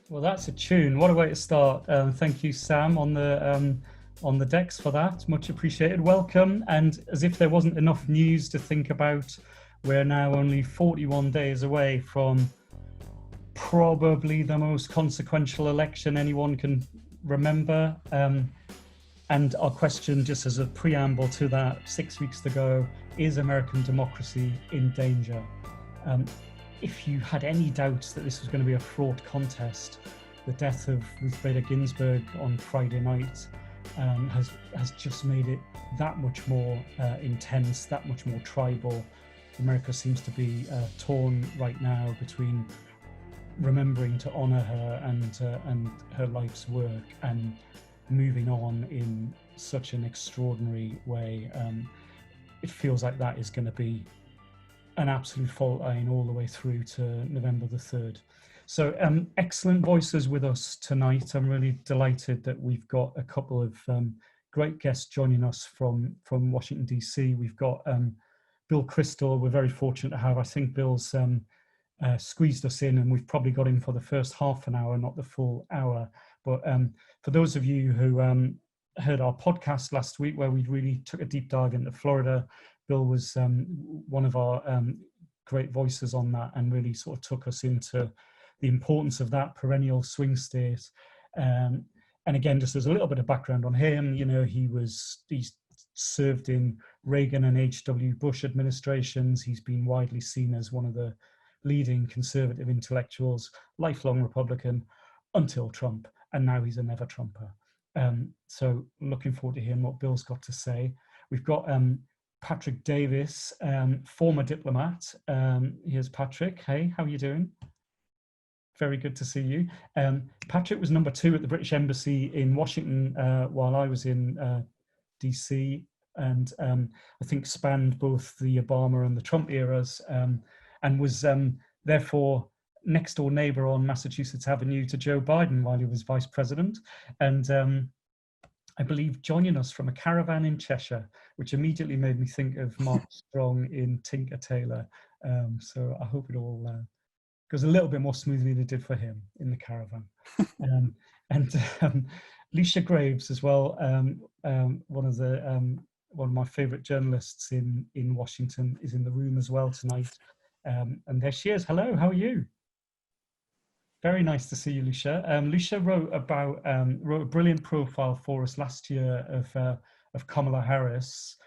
Well, that's a tune. What a way to start. Thank you, Sam, on the decks for that. Much appreciated. Welcome. And as if there wasn't enough news to think about, we're now only 41 days away from probably the most consequential election anyone can remember. And our question, just as a preamble to that, 6 weeks to go, is American democracy in danger? If you had any doubts that this was going to be a fraught contest, the death of Ruth Bader Ginsburg on Friday night has just made it that much more intense, that much more tribal. America seems to be torn right now between remembering to honour her and her life's work and moving on in such an extraordinary way. It feels like that is going to be an absolute fault line all the way through to November the 3rd. So excellent voices with us tonight. I'm really delighted that we've got a couple of great guests joining us from Washington, DC. We've got Bill Crystal. We're very fortunate to have. I think Bill's squeezed us in, and we've probably got him for the first half an hour, not the full hour. But for those of you who heard our podcast last week, where we really took a deep dive into Florida, Bill was one of our great voices on that, and really sort of took us into the importance of that perennial swing state. And again, just as a little bit of background on him, you know, he served in Reagan and H.W. Bush administrations. He's been widely seen as one of the leading conservative intellectuals, lifelong Republican until Trump, and now he's a never Trumper. So looking forward to hearing what Bill's got to say. We've got Patrick Davis, former diplomat. Here's Patrick. Hey, how are you doing? Very good to see you. Patrick was number 2 at the British Embassy in Washington while I was in DC, and I think spanned both the Obama and the Trump eras, and was therefore next door neighbor on Massachusetts Avenue to Joe Biden while he was vice president. And I believe joining us from a caravan in Cheshire, which immediately made me think of Mark Strong in Tinker Tailor. So I hope it all goes a little bit more smoothly than it did for him in the caravan. And Leisha Graves as well, one of my favorite journalists in Washington, is in the room as well tonight. And there she is. Hello, how are you? Very nice to see you, Lucia. Lucia wrote a brilliant profile for us last year of Kamala Harris,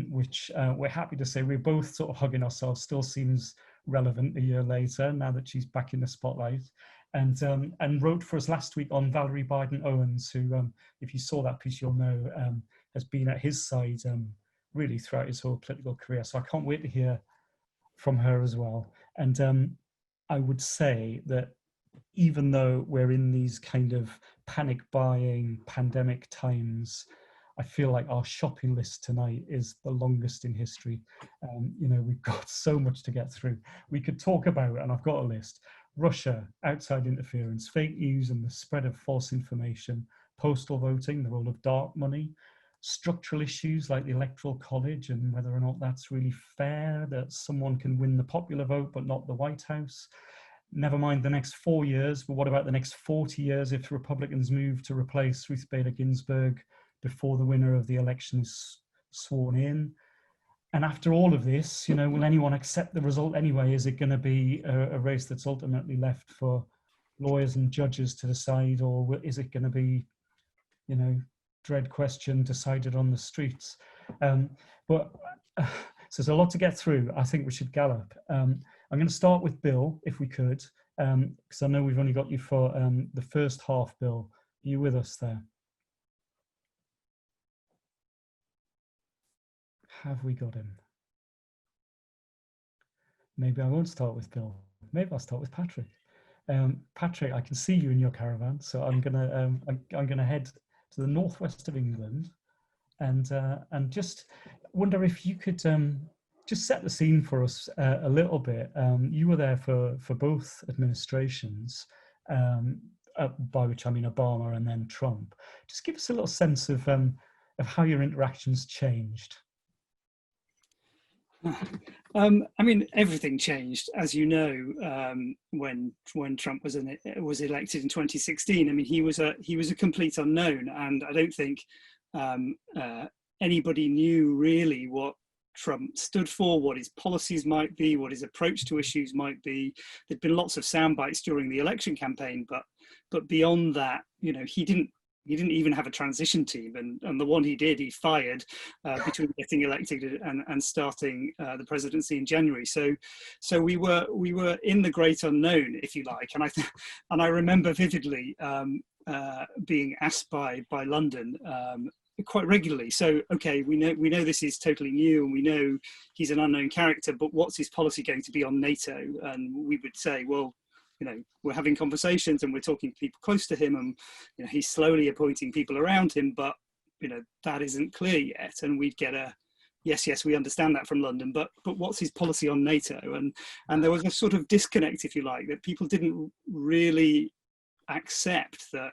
which we're happy to say we're both sort of hugging ourselves. Still seems relevant a year later now that she's back in the spotlight. And wrote for us last week on Valerie Biden Owens, who, if you saw that piece, you'll know has been at his side really throughout his whole political career. So I can't wait to hear from her as well. And I would say that even though we're in these kind of panic buying pandemic times, I feel like our shopping list tonight is the longest in history. You know, we've got so much to get through. We could talk about, and I've got a list: Russia, outside interference, fake news and the spread of false information, postal voting, the role of dark money, structural issues like the Electoral College and whether or not that's really fair that someone can win the popular vote but not the White House. Never mind the next 4 years, but what about the next 40 years if the Republicans move to replace Ruth Bader Ginsburg before the winner of the election is sworn in? And after all of this, you know, will anyone accept the result anyway? Is it going to be a race that's ultimately left for lawyers and judges to decide, or is it going to be, you know, dread question decided on the streets? But so there's a lot to get through. I think we should gallop. I'm going to start with Bill, if we could, because I know we've only got you for the first half. Bill, are you with us there? Have we got him? Maybe I won't start with Bill. Maybe I'll start with Patrick. Patrick, I can see you in your caravan, so I'm gonna head to the northwest of England, and just wonder if you could just set the scene for us a little bit. You were there for both administrations, by which I mean Obama and then Trump. Just give us a little sense of how your interactions changed. I mean, everything changed, as you know, when Trump was elected in 2016. I mean, he was a complete unknown, and I don't think anybody knew really what Trump stood for, what his policies might be, what his approach to issues might be. There'd been lots of sound bites during the election campaign, but beyond that, you know, he didn't even have a transition team, and the one he did, he fired between getting elected and starting the presidency in January. So we were in the great unknown, if you like, and I remember vividly being asked by London quite regularly. So okay, we know this is totally new, and we know he's an unknown character, but what's his policy going to be on NATO? And we would say, well, you know, we're having conversations and we're talking to people close to him, and you know, he's slowly appointing people around him, but you know, that isn't clear yet. And we'd get a yes, we understand that from London, but what's his policy on NATO? And there was a sort of disconnect, if you like, that people didn't really accept that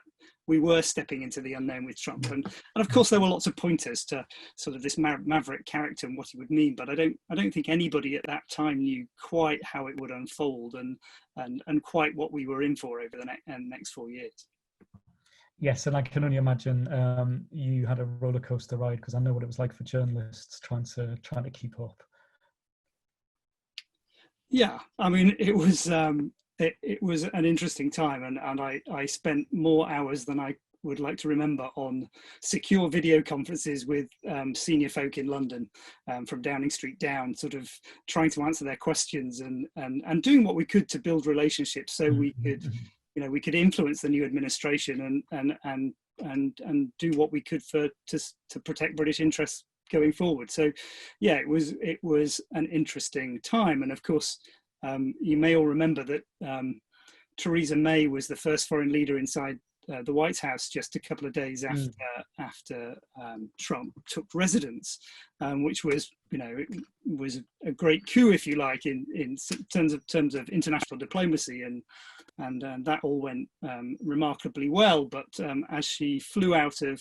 we were stepping into the unknown with Trump. And of course there were lots of pointers to sort of this maverick character and what he would mean, but I don't think anybody at that time knew quite how it would unfold and quite what we were in for over the next 4 years. Yes, and I can only imagine you had a roller coaster ride, because I know what it was like for journalists trying to keep up. Yeah, I mean, it was an interesting time, and I spent more hours than I would like to remember on secure video conferences with senior folk in London, from Downing Street down, sort of trying to answer their questions and doing what we could to build relationships so we could, you know, we could influence the new administration and do what we could to protect British interests going forward. So yeah, it was an interesting time. And of course, you may all remember that Theresa May was the first foreign leader inside the White House just a couple of days after Trump took residence, which was, you know, it was a great coup, if you like, in terms of international diplomacy, and that all went remarkably well. But as she flew out of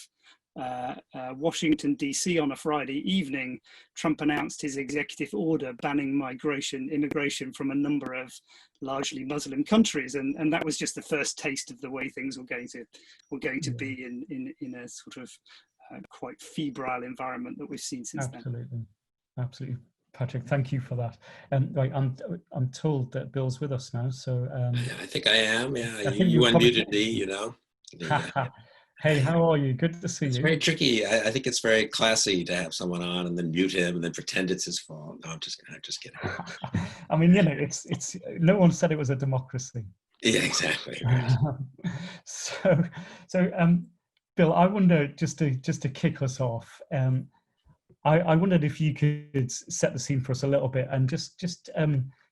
Washington DC on a Friday evening, Trump announced his executive order banning immigration from a number of largely Muslim countries, and that was just the first taste of the way things were going to be in a sort of quite febrile environment that we've seen since then. Absolutely. Patrick, thank you for that. Right, I'm told that Bill's with us now, so I think I am. Yeah, you unmuted me, you know. Hey, how are you? Good to see you. It's very tricky. I think it's very classy to have someone on and then mute him and then pretend it's his fault. No, I'm just kidding. I mean, you know, it's no one said it was a democracy. Yeah, exactly. So, Bill, I wonder, just to kick us off, I wondered if you could set the scene for us a little bit and just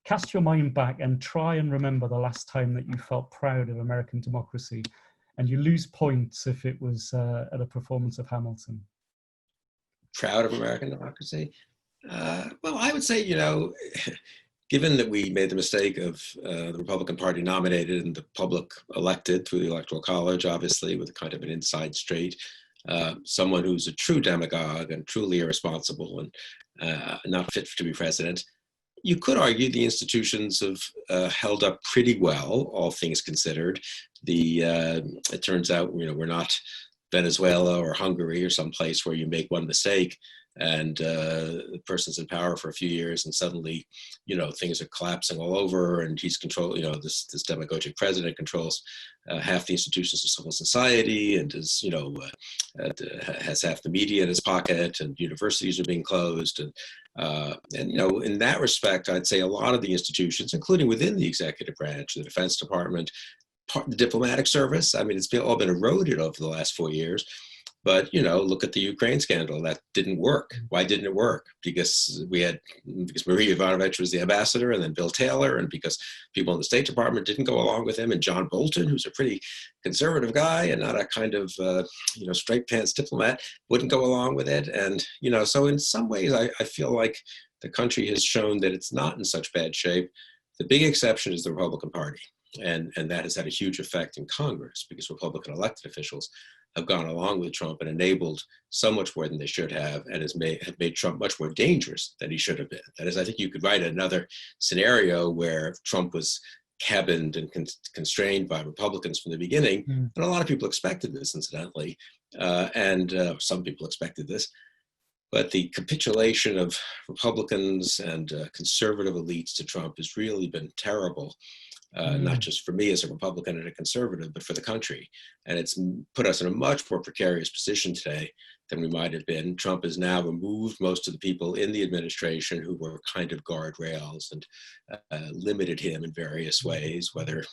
cast your mind back and try and remember the last time that you felt proud of American democracy. And you lose points if it was at a performance of Hamilton. Proud of American democracy? Well, I would say, you know, given that we made the mistake of the Republican Party nominated and the public elected through the Electoral College, obviously, with a kind of an inside straight, someone who's a true demagogue and truly irresponsible and not fit to be president, you could argue the institutions have held up pretty well, all things considered. It turns out, you know, we're not Venezuela or Hungary or some place where you make one mistake and the person's in power for a few years and suddenly, you know, things are collapsing all over and he's control, you know, this demagogic president controls half the institutions of civil society and is, you know, has half the media in his pocket and universities are being closed. And you know, in that respect, I'd say a lot of the institutions, including within the executive branch, the Defense Department, the diplomatic service, I mean, it's all been eroded over the last 4 years. But, you know, look at the Ukraine scandal. That didn't work. Why didn't it work? Because Marie Yovanovitch was the ambassador and then Bill Taylor, and because people in the State Department didn't go along with him, and John Bolton, who's a pretty conservative guy and not a kind of, you know, straight pants diplomat, wouldn't go along with it. And, you know, so in some ways, I feel like the country has shown that it's not in such bad shape. The big exception is the Republican Party. And that has had a huge effect in Congress because Republican elected officials have gone along with Trump and enabled so much more than they should have, and have made Trump much more dangerous than he should have been. That is, I think you could write another scenario where Trump was cabined and constrained by Republicans from the beginning. And a lot of people expected this, incidentally, and some people expected this. But the capitulation of Republicans and conservative elites to Trump has really been terrible, not just for me as a Republican and a conservative, but for the country. And it's put us in a much more precarious position today than we might have been. Trump has now removed most of the people in the administration who were kind of guardrails and limited him in various ways, whether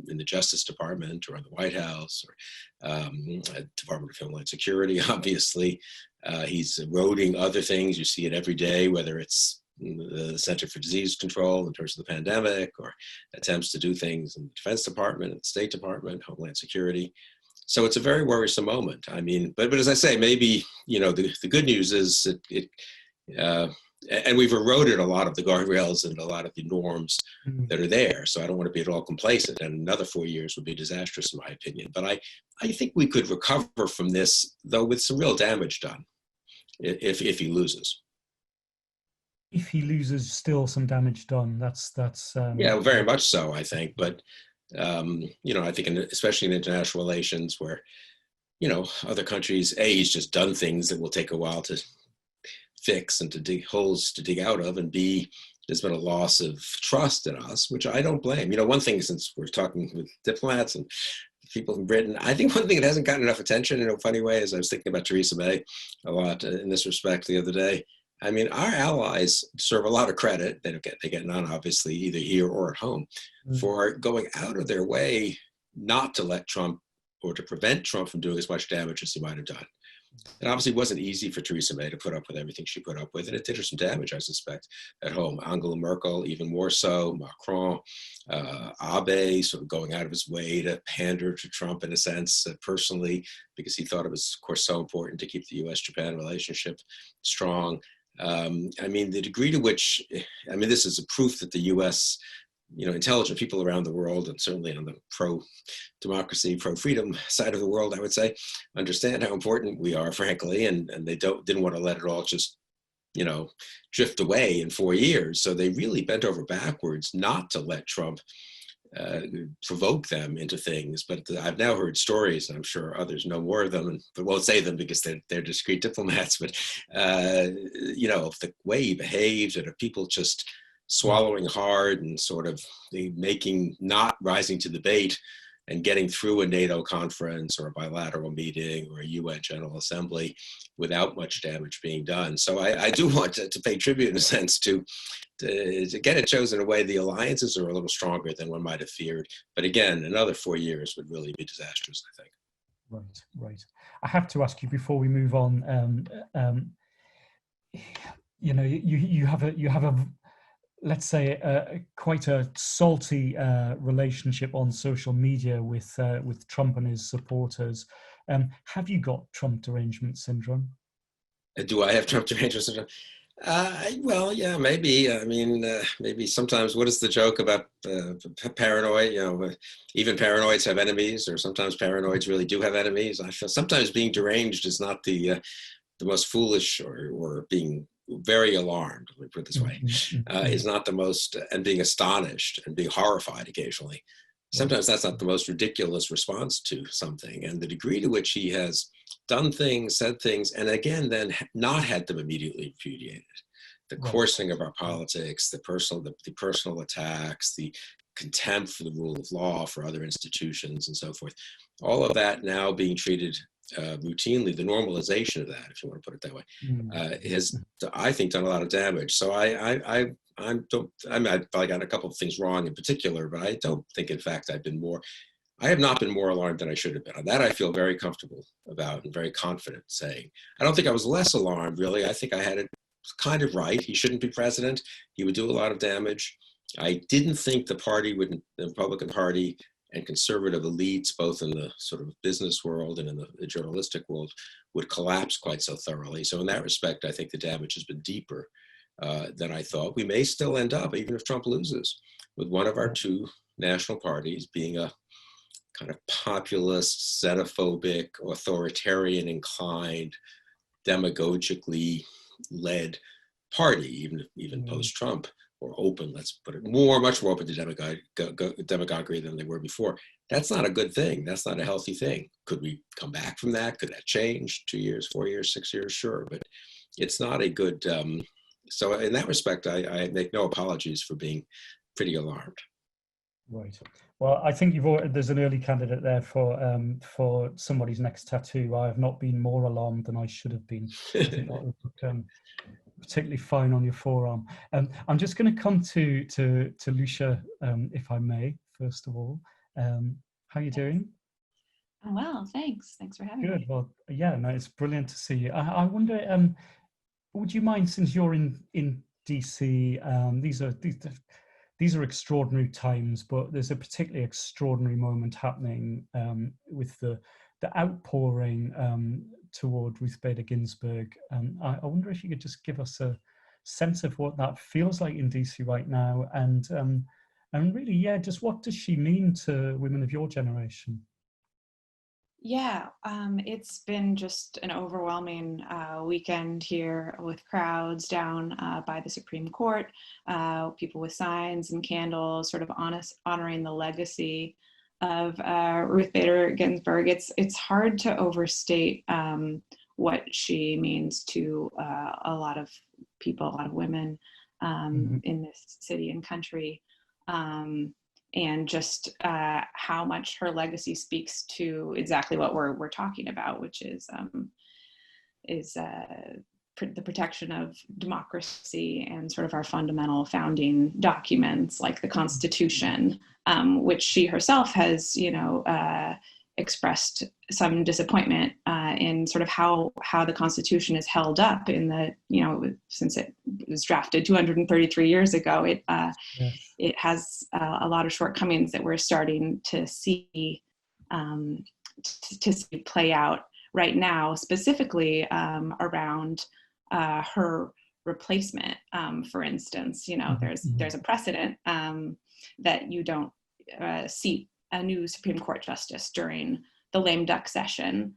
in the Justice Department or in the White House or Department of Homeland Security, obviously. He's eroding other things. You see it every day, whether it's the Center for Disease Control in terms of the pandemic, or attempts to do things in the Defense Department, the State Department, Homeland Security. So it's a very worrisome moment. I mean, but as I say, maybe, you know, the good news is and we've eroded a lot of the guardrails and a lot of the norms that are there. So I don't want to be at all complacent, and another 4 years would be disastrous in my opinion. But I think we could recover from this, though, with some real damage done if he loses. If he loses, still some damage done. That's yeah, very much so, I think. But you know, I think especially in international relations, where, you know, other countries, he's just done things that will take a while to fix and to dig holes to dig out of, and B, there's been a loss of trust in us, which I don't blame. You know, one thing, since we're talking with diplomats and people in Britain, I think one thing that hasn't gotten enough attention in a funny way is I was thinking about Theresa May a lot in this respect the other day. I mean, our allies deserve a lot of credit. They get none, obviously, either here or at home, for going out of their way not to let Trump, or to prevent Trump from doing as much damage as he might have done. It obviously wasn't easy for Theresa May to put up with everything she put up with, and it did her some damage, I suspect, at home. Angela Merkel, even more so, Macron, Abe, sort of going out of his way to pander to Trump in a sense, personally, because he thought it was, of course, so important to keep the US-Japan relationship strong. I mean, the degree to which, I mean, this is a proof that the US, you know, intelligent people around the world, and certainly on the pro-democracy, pro-freedom side of the world, I would say, understand how important we are, frankly, and they didn't want to let it all just, you know, drift away in 4 years. So they really bent over backwards not to let Trump provoke them into things. But I've now heard stories, and I'm sure others know more of them, but won't say them because they're discreet diplomats, but, you know, the way he behaved, and people just swallowing hard and sort of not rising to the bait and getting through a NATO conference or a bilateral meeting or a UN General Assembly without much damage being done. So I do want to pay tribute, in a sense, to get it shows in a way the alliances are a little stronger than one might have feared. But again, another 4 years would really be disastrous, I think. Right. I have to ask you before we move on. You know, you have a let's say quite a salty relationship on social media with Trump and his supporters. Have you got Trump derangement syndrome? Do I have Trump derangement syndrome? Well, yeah, maybe. I mean, maybe sometimes. What is the joke about paranoid? You know, even paranoids have enemies, or sometimes paranoids really do have enemies. I feel sometimes being deranged is not the most foolish, or being very alarmed, let me put it this way, is not the most, and being astonished and being horrified occasionally. Sometimes that's not the most ridiculous response to something. And the degree to which he has done things, said things, and again, then not had them immediately repudiated. The coarsening of our politics, the personal attacks, the contempt for the rule of law, for other institutions, and so forth. All of that now being treated routinely, the normalization of that, if you want to put it that way, has, I think, done a lot of damage. So I probably got a couple of things wrong in particular, but I don't think, in fact, I have not been more alarmed than I should have been. On that, I feel very comfortable about and very confident saying. I don't think I was less alarmed, really. I think I had it kind of right. He shouldn't be president. He would do a lot of damage. I didn't think the Republican Party and conservative elites, both in the sort of business world and in the journalistic world, would collapse quite so thoroughly. So in that respect, I think the damage has been deeper than I thought. We may still end up, even if Trump loses, with one of our two national parties being a kind of populist, xenophobic, authoritarian inclined, demagogically led party, even post-Trump, or open, let's put it, much more open to demagoguery than they were before. That's not a good thing. That's not a healthy thing. Could we come back from that? Could that change? 2 years, 4 years, 6 years? Sure, but it's not a good, so in that respect, I make no apologies for being pretty alarmed. Right. Well, I think there's an early candidate there for somebody's next tattoo. I have not been more alarmed than I should have been. I think that would look particularly fine on your forearm. I'm just going to come to Lucia, if I may, first of all. How are you doing? Oh, well, thanks. Thanks for having me. Good. Well, yeah, no, it's brilliant to see you. I wonder, would you mind, since you're in DC, these are extraordinary times, but there's a particularly extraordinary moment happening with the outpouring toward Ruth Bader Ginsburg. I wonder if you could just give us a sense of what that feels like in DC right now, and really, yeah, just what does she mean to women of your generation? Yeah, it's been just an overwhelming weekend here with crowds down by the Supreme Court, people with signs and candles, sort of honoring the legacy of Ruth Bader Ginsburg. It's hard to overstate what she means to a lot of people, a lot of women in this city and country. And just how much her legacy speaks to exactly what we're talking about, which is the protection of democracy and sort of our fundamental founding documents like the Constitution, which she herself has, expressed some disappointment in sort of how the Constitution is held up in the, since it was drafted 233 years ago, it has a lot of shortcomings that we're starting to see play out right now, specifically around her replacement. For instance, there's a precedent that you don't seat a new Supreme Court justice during the lame duck session,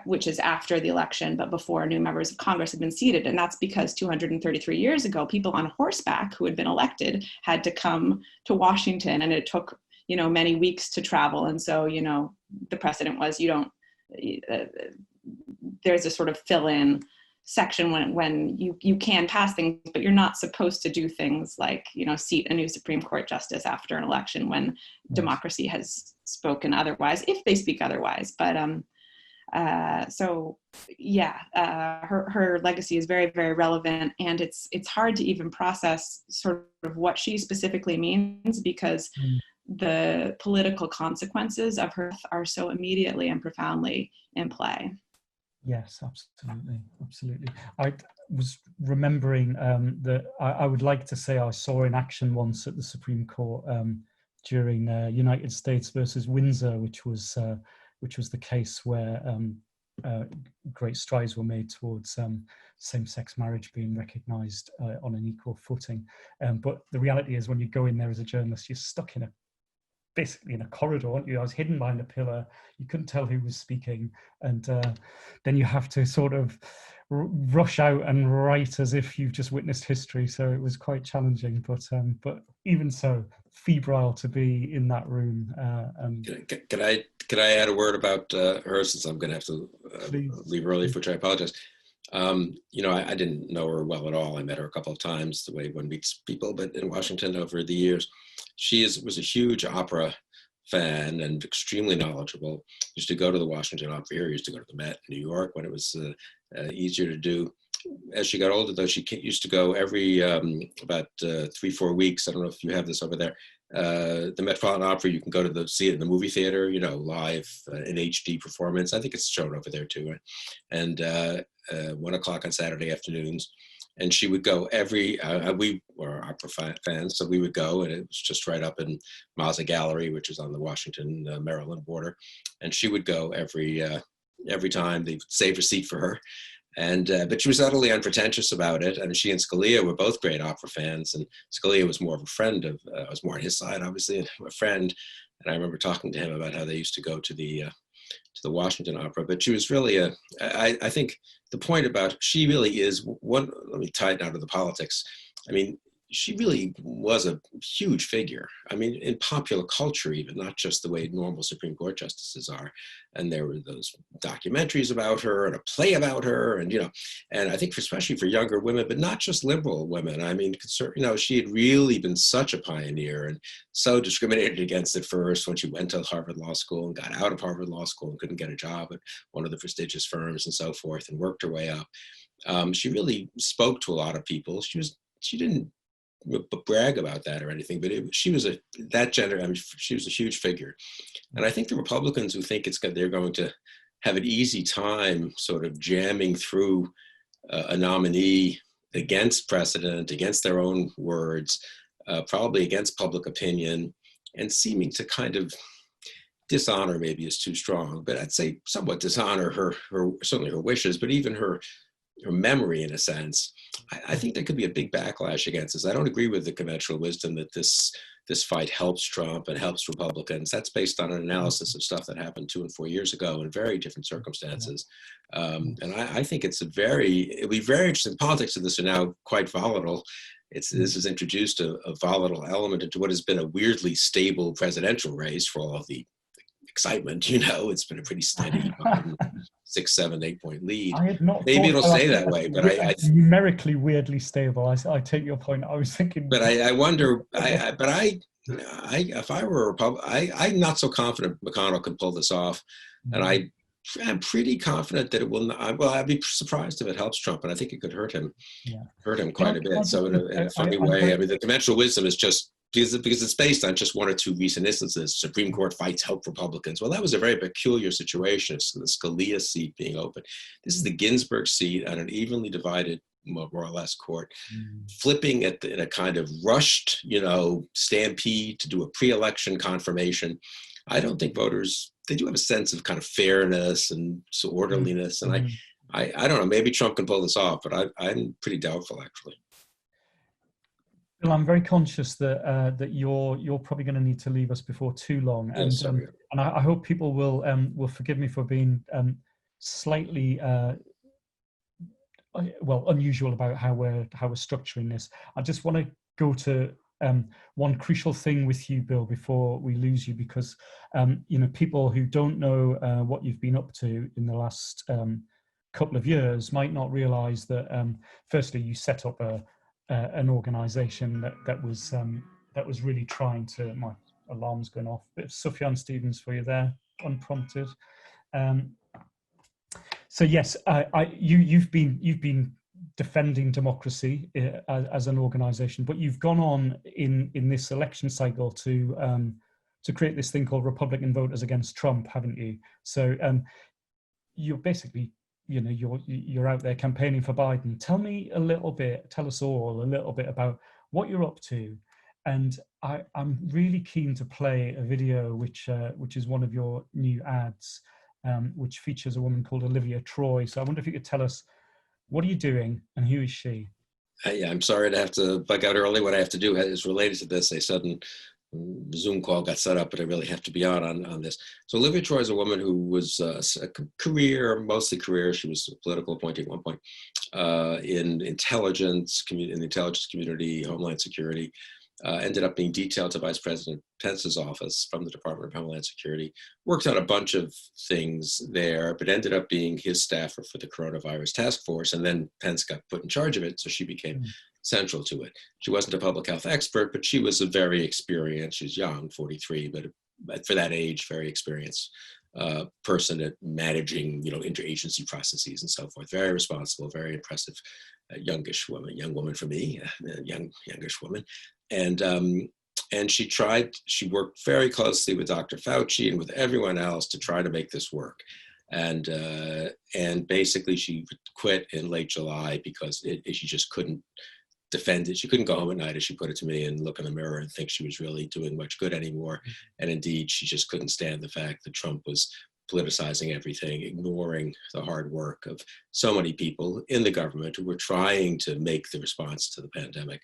which is after the election, but before new members of Congress have been seated. And that's because 233 years ago, people on horseback who had been elected had to come to Washington, and it took, many weeks to travel. And so, the precedent was there's a sort of fill-in section when you can pass things, but you're not supposed to do things like, seat a new Supreme Court justice after an election when democracy has spoken otherwise, if they speak otherwise. But her legacy is very, very relevant, and it's hard to even process sort of what she specifically means, because the political consequences of her are so immediately and profoundly in play. Yes, absolutely. I was remembering that I would like to say I saw in action once at the Supreme Court during United States versus Windsor, which was the case where great strides were made towards same-sex marriage being recognised on an equal footing. But the reality is, when you go in there as a journalist, you're stuck basically in a corridor, aren't you? I was hidden behind a pillar. You couldn't tell who was speaking. And then you have to sort of rush out and write as if you've just witnessed history. So it was quite challenging, but even so, febrile to be in that room. Could I add a word about her, since I'm going to have to leave early, for which I apologize. I didn't know her well at all. I met her a couple of times, the way one meets people, but in Washington over the years. She was a huge opera fan and extremely knowledgeable. Used to go to the Washington Opera, used to go to the Met in New York when it was easier to do. As she got older, though, she used to go every about 3-4 weeks. I don't know if you have this over there. The Metropolitan Opera, you can go to see it in the movie theater, live in HD performance. I think it's shown over there too. Right? And 1 o'clock on Saturday afternoons. And she would go we were opera fans, so we would go, and it was just right up in Mazza Gallery, which is on the Washington, Maryland border. And she would go every time. They saved a seat for her. And but she was utterly unpretentious about it. And she and Scalia were both great opera fans. And Scalia was more of a friend of, was more on his side, obviously, a friend. And I remember talking to him about how they used to go to the Washington Opera. But she was really I think the point about, she really is one, let me tie it down to the politics. I mean, she really was a huge figure. I mean, in popular culture, even, not just the way normal Supreme Court justices are. And there were those documentaries about her and a play about her, and, you know, and I think especially for younger women, but not just liberal women. I mean, you know, she had really been such a pioneer, and so discriminated against at first when she went to Harvard Law School and got out of Harvard Law School and couldn't get a job at one of the prestigious firms and so forth, and worked her way up. She really spoke to a lot of people. She didn't brag about that or anything, but she was she was a huge figure. And I think the Republicans who think they're going to have an easy time sort of jamming through a nominee against precedent, against their own words, probably against public opinion, and seeming to kind of dishonor, maybe is too strong, but I'd say somewhat dishonor her certainly her wishes, but even her memory, in a sense. I think there could be a big backlash against this. I don't agree with the conventional wisdom that this fight helps Trump and helps Republicans. That's based on an analysis of stuff that happened 2 and 4 years ago in very different circumstances. And I think it'll be very interesting. Politics of this are now quite volatile. This has introduced a volatile element into what has been a weirdly stable presidential race for all of the excitement. You know, it's been a pretty steady 6, 7, 8 point lead. I had not. Maybe it'll stay that way, but I numerically weirdly stable. I take your point. I was thinking, but I wonder. If I were a Republican, I'm not so confident McConnell can pull this off, and I'm pretty confident that it will not. Well, I'd be surprised if it helps Trump, and I think it could hurt him quite a bit. So in a funny way, I mean, the conventional wisdom is just because it's based on just 1 or 2 recent instances. Supreme Court fights help Republicans. Well, that was a very peculiar situation. It's the Scalia seat being open. This is the Ginsburg seat on an evenly divided, more or less, court, flipping in a kind of rushed, you know, stampede to do a pre-election confirmation. I don't think voters, they do have a sense of kind of fairness and orderliness. And I don't know, maybe Trump can pull this off, but I'm pretty doubtful, actually. Bill, I'm very conscious that that you're probably going to need to leave us before too long, and I hope people will forgive me for being slightly unusual about how we're structuring this. I just want to go to one crucial thing with you, Bill, before we lose you, because you know, people who don't know what you've been up to in the last couple of years might not realize that firstly you set up an organization that was really trying to, my alarm's going off, bit of Sufjan Stevens for you there, unprompted. So yes, you've been defending democracy as an organization, but you've gone on in this election cycle to create this thing called Republican Voters Against Trump, haven't you? So you're basically, you know, you're out there campaigning for Biden. Tell us all a little bit about what you're up to. And I'm really keen to play a video which is one of your new ads, which features a woman called Olivia Troy. So I wonder if you could tell us, what are you doing and who is she? Yeah, I'm sorry to have to bug out early. What I have to do is related to this. A sudden Zoom call got set up, but I really have to be on this. So Olivia Troy is a woman who was mostly career. She was a political appointee at one point in the intelligence community, Homeland Security. Ended up being detailed to Vice President Pence's office from the Department of Homeland Security. Worked on a bunch of things there, but ended up being his staffer for the coronavirus task force. And then Pence got put in charge of it, so she became central to it. She wasn't a public health expert, but she was a very experienced, she's young, 43, but for that age, very experienced person at managing, you know, interagency processes and so forth. Very responsible, very impressive, young woman for me, youngish woman. And she worked very closely with Dr. Fauci and with everyone else to try to make this work. And basically she quit in late July because she just couldn't defend it. She couldn't go home at night, as she put it to me, and look in the mirror and think she was really doing much good anymore. And indeed, she just couldn't stand the fact that Trump was politicizing everything, ignoring the hard work of so many people in the government who were trying to make the response to the pandemic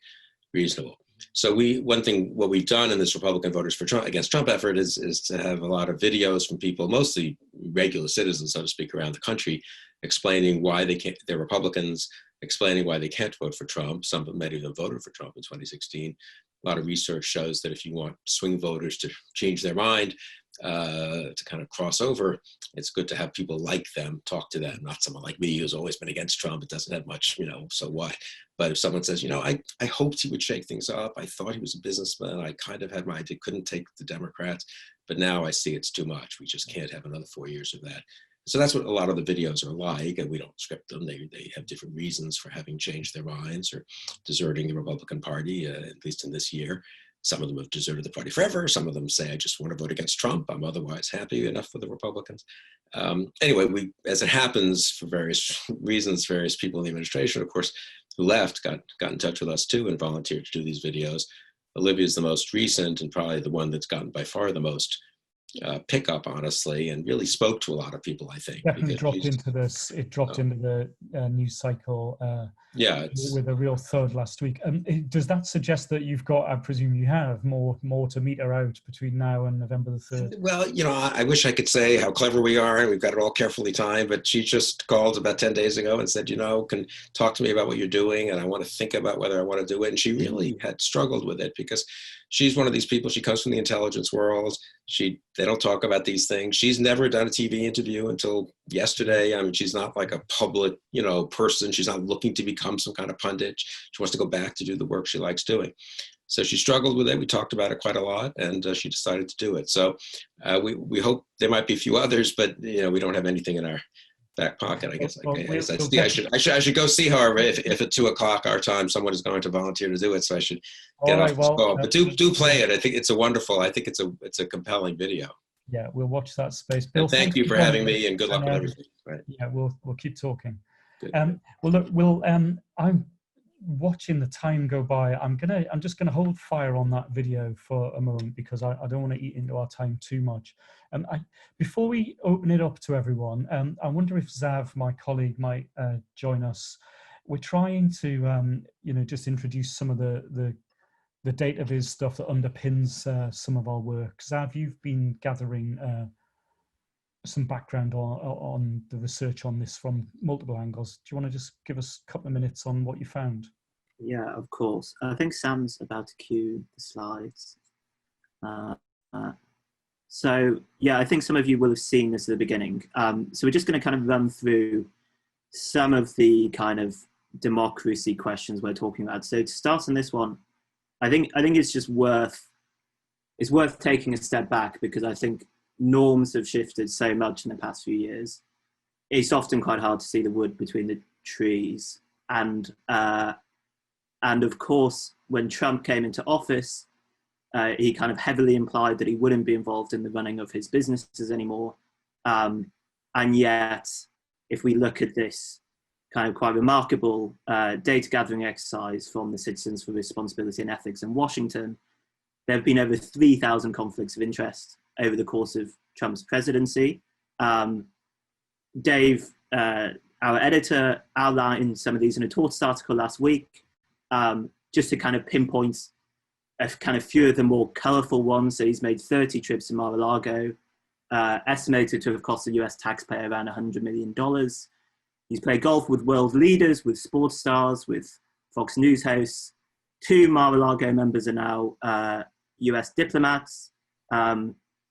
reasonable. So what we've done in this Republican Voters for Trump Against Trump effort is to have a lot of videos from people, mostly regular citizens, so to speak, around the country, explaining why they're Republicans, explaining why they can't vote for Trump. Many of them voted for Trump in 2016. A lot of research shows that if you want swing voters to change their mind, to kind of cross over, it's good to have people like them talk to them, not someone like me who's always been against Trump. It doesn't have much, so what? But if someone says, I hoped he would shake things up. I thought he was a businessman. I kind of had my idea, couldn't take the Democrats, but now I see it's too much. We just can't have another 4 years of that. So that's what a lot of the videos are like, and we don't script them. They have different reasons for having changed their minds or deserting the Republican Party, at least in this year. Some of them have deserted the party forever. Some of them say, I just want to vote against Trump. I'm otherwise happy enough with the Republicans. Anyway, as it happens, for various reasons, various people in the administration, of course, who left got in touch with us too and volunteered to do these videos. Olivia's the most recent and probably the one that's gotten by far the most pickup, honestly, and really spoke to a lot of people, I think. Definitely dropped into this. It dropped into the news cycle. Yeah, with a real thud last week. Does that suggest that you've got, I presume you have, more to meter out between now and November the 3rd? Well, I wish I could say how clever we are and we've got it all carefully timed, but she just called about 10 days ago and said, can talk to me about what you're doing, and I want to think about whether I want to do it. And she really had struggled with it because she's one of these people, she comes from the intelligence world. They don't talk about these things. She's never done a TV interview until yesterday. I mean, she's not like a public, person. She's not looking to become some kind of pundit. She wants to go back to do the work she likes doing. So she struggled with it. We talked about it quite a lot, and she decided to do it. So we hope there might be a few others, but we don't have anything in our back pocket. I guess. I should go see her if at 2:00 our time someone is going to volunteer to do it. So I should get off this call. But do play it. I think it's it's a compelling video. Yeah, we'll watch that space. Bill, and thank you for having me, and good luck with everything. Right. Yeah, we'll keep talking. Good. Well, look, I'm watching the time go by. I'm just gonna hold fire on that video for a moment because I don't want to eat into our time too much. Before we open it up to everyone, I wonder if Zav, my colleague, might join us. We're trying to just introduce some of the data viz stuff that underpins some of our work. Zav, you've been gathering some background on the research on this from multiple angles. Do you want to just give us a couple of minutes on what you found? Yeah, of course. I think Sam's about to cue the slides. So yeah, I think some of you will have seen this at the beginning. So we're just going to kind of run through some of the kind of democracy questions we're talking about. So to start on this one, I think it's just worth taking a step back because I think norms have shifted so much in the past few years. It's often quite hard to see the wood between the trees. And of course, when Trump came into office, he kind of heavily implied that he wouldn't be involved in the running of his businesses anymore. And yet, if we look at this kind of quite remarkable data gathering exercise from the Citizens for Responsibility and Ethics in Washington, there have been over 3,000 conflicts of interest over the course of Trump's presidency. Dave, our editor, outlined some of these in a Tortoise article last week, just to kind of pinpoint a kind of few of the more colorful ones. So he's made 30 trips to Mar-a-Lago, estimated to have cost the US taxpayer around $100 million. He's played golf with world leaders, with sports stars, with Fox News hosts. 2 Mar-a-Lago members are now US diplomats.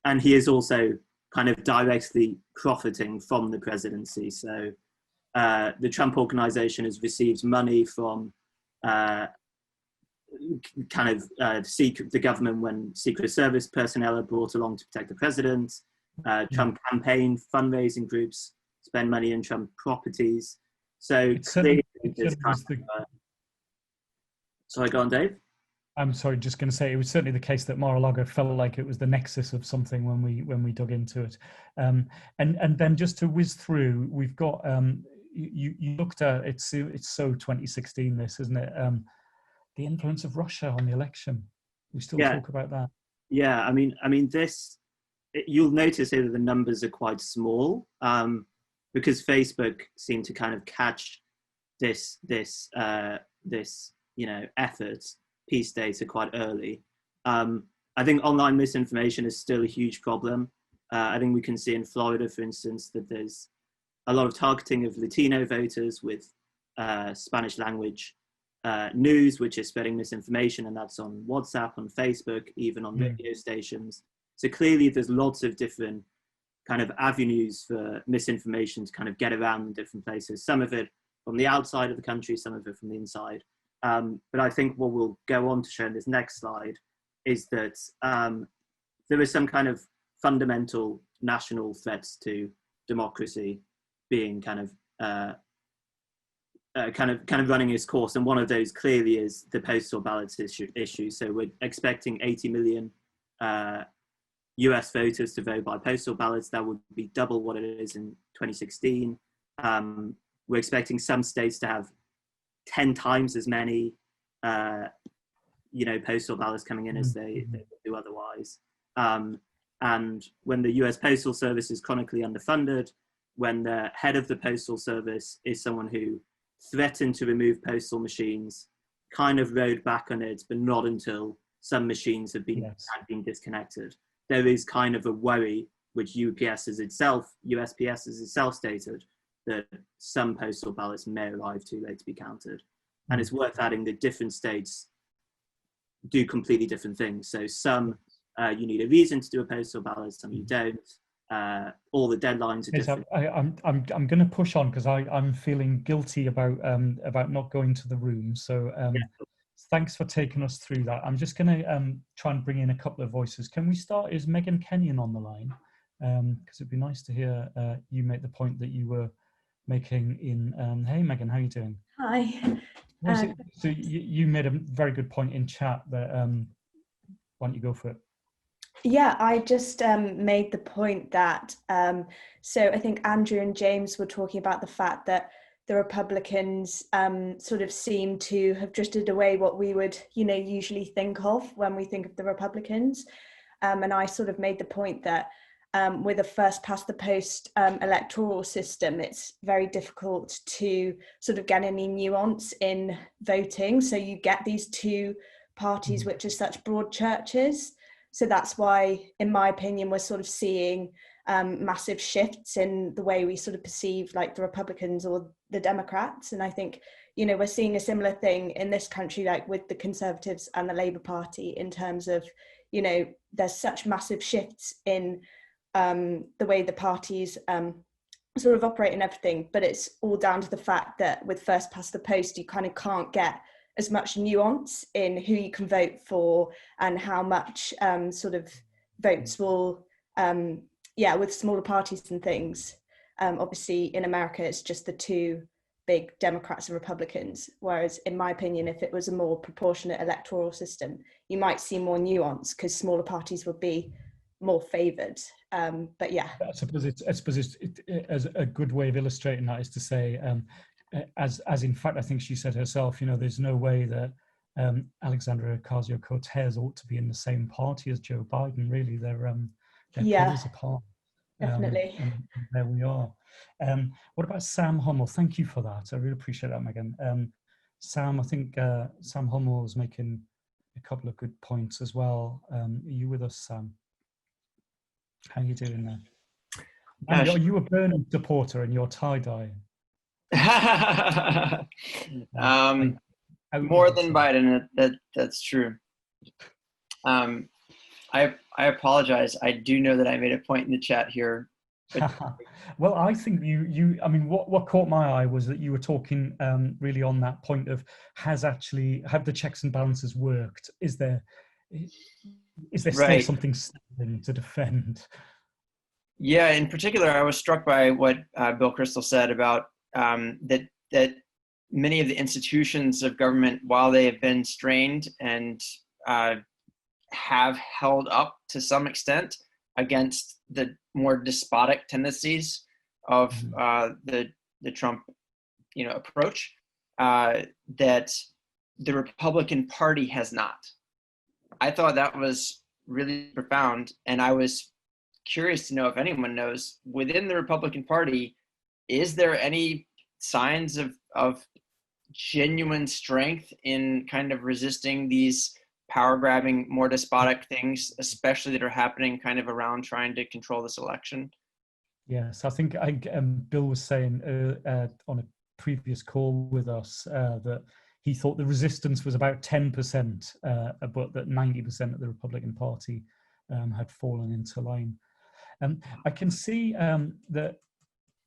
And he is also kind of directly profiting from the presidency. So the Trump Organization has received money from the government when Secret Service personnel are brought along to protect the president. Trump campaign fundraising groups spend money in Trump properties. So clearly there's sorry, go on, Dave. I'm sorry, just going to say it was certainly the case that Mar-a-Lago felt like it was the nexus of something when we dug into it. And then just to whiz through, we've got you looked at it's so 2016 this, isn't it? The influence of Russia on the election. We still talk about that. Yeah, I mean this you'll notice here that the numbers are quite small, because Facebook seemed to kind of catch this effort, peace data, quite early. I think online misinformation is still a huge problem. I think we can see in Florida, for instance, that there's a lot of targeting of Latino voters with Spanish language news, which is spreading misinformation, and that's on WhatsApp, on Facebook, even on radio stations. So clearly there's lots of different kind of avenues for misinformation to kind of get around in different places, some of it from the outside of the country, some of it from the inside. But I think what we'll go on to show in this next slide is that there is some kind of fundamental national threats to democracy being kind of running its course, and one of those clearly is the postal ballots issue. So we're expecting 80 million US voters to vote by postal ballots. That would be double what it is in 2016. We're expecting some states to have 10 times as many postal ballots coming in as they do otherwise. And when the US Postal Service is chronically underfunded, when the head of the Postal Service is someone who threatened to remove postal machines, kind of rode back on it, but not until some machines had been disconnected. There is kind of a worry, which USPS has itself stated, that some postal ballots may arrive too late to be counted. And it's worth adding that different states do completely different things. So some you need a reason to do a postal ballot, some you don't. All the deadlines are different. I'm going to push on because I'm feeling guilty about not going to the room. So thanks for taking us through that. I'm just going to try and bring in a couple of voices. Can we start? Is Megan Kenyon on the line? Because it'd be nice to hear you make the point that you were making in. Hey Megan, how are you doing? Hi. So you made a very good point in chat that why don't you go for it? Yeah, I just made the point that, so I think Andrew and James were talking about the fact that the Republicans sort of seem to have drifted away what we would, usually think of when we think of the Republicans. And I sort of made the point that with a first past the post electoral system, it's very difficult to sort of get any nuance in voting. So you get these two parties which are such broad churches. So that's why, in my opinion, we're sort of seeing massive shifts in the way we sort of perceive like the Republicans or the Democrats. And I think, we're seeing a similar thing in this country, like with the Conservatives and the Labour Party, in terms of, there's such massive shifts in the way the parties sort of operate and everything. But it's all down to the fact that with first past the post, you kind of can't get as much nuance in who you can vote for and how much sort of votes will, with smaller parties and things. Obviously in America, it's just the two big Democrats and Republicans. Whereas in my opinion, if it was a more proportionate electoral system, you might see more nuance because smaller parties would be more favoured. But yeah. I suppose it's as a good way of illustrating that is to say, as in fact, I think she said herself, there's no way that Alexandria Ocasio-Cortez ought to be in the same party as Joe Biden. Really, they're poles apart. Definitely. And there we are. What about Sam Hummel? Thank you for that. I really appreciate that, Megan. Sam, I think Sam Hummel is making a couple of good points as well. Are you with us, Sam? How are you doing there? And are you a Burnham supporter and you're tie-dye? More than Biden, that's true. I apologize. I do know that I made a point in the chat here. Well, I think I mean, what caught my eye was that you were talking really on that point of have the checks and balances worked? Is there still something standing to defend? Yeah, in particular, I was struck by what Bill Kristol said about that many of the institutions of government, while they have been strained and have held up to some extent against the more despotic tendencies of the Trump approach, that the Republican Party has not. I thought that was really profound, and I was curious to know if anyone knows, within the Republican Party, is there any signs of genuine strength in kind of resisting these power grabbing, more despotic things, especially that are happening kind of around trying to control this election? Yes, I think Bill was saying on a previous call with us that he thought the resistance was about 10%, but that 90% of the Republican Party had fallen into line. I can see that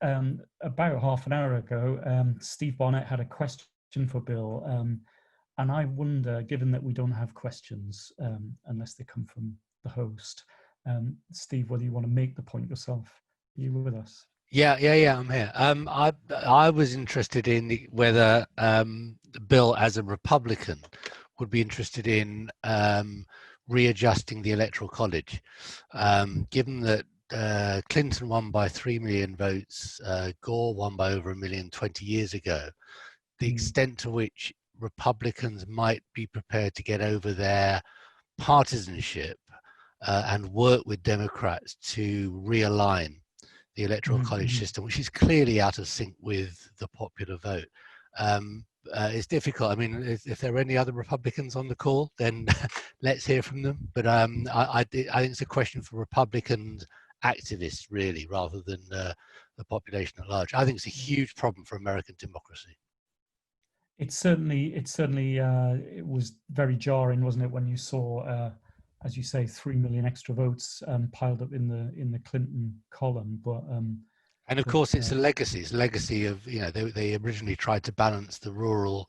about half an hour ago, Steve Bonnet had a question for Bill. And I wonder, given that we don't have questions unless they come from the host, Steve, whether you want to make the point yourself. Are you with us? Yeah, I'm here. I was interested in whether Bill, as a Republican, would be interested in readjusting the Electoral College, given that Clinton won by 3 million votes, Gore won by over 1 million 20 years ago. The extent to which Republicans might be prepared to get over their partisanship and work with Democrats to realign the Electoral College system, which is clearly out of sync with the popular vote. It's difficult. I mean, if there are any other Republicans on the call, then let's hear from them. But I think it's a question for Republican activists, really, rather than the population at large. I think it's a huge problem for American democracy. It was very jarring, wasn't it, when you saw, as you say, 3 million extra votes piled up in the Clinton column. But and of course, it's a legacy. It's a legacy of, you know, they originally tried to balance the rural,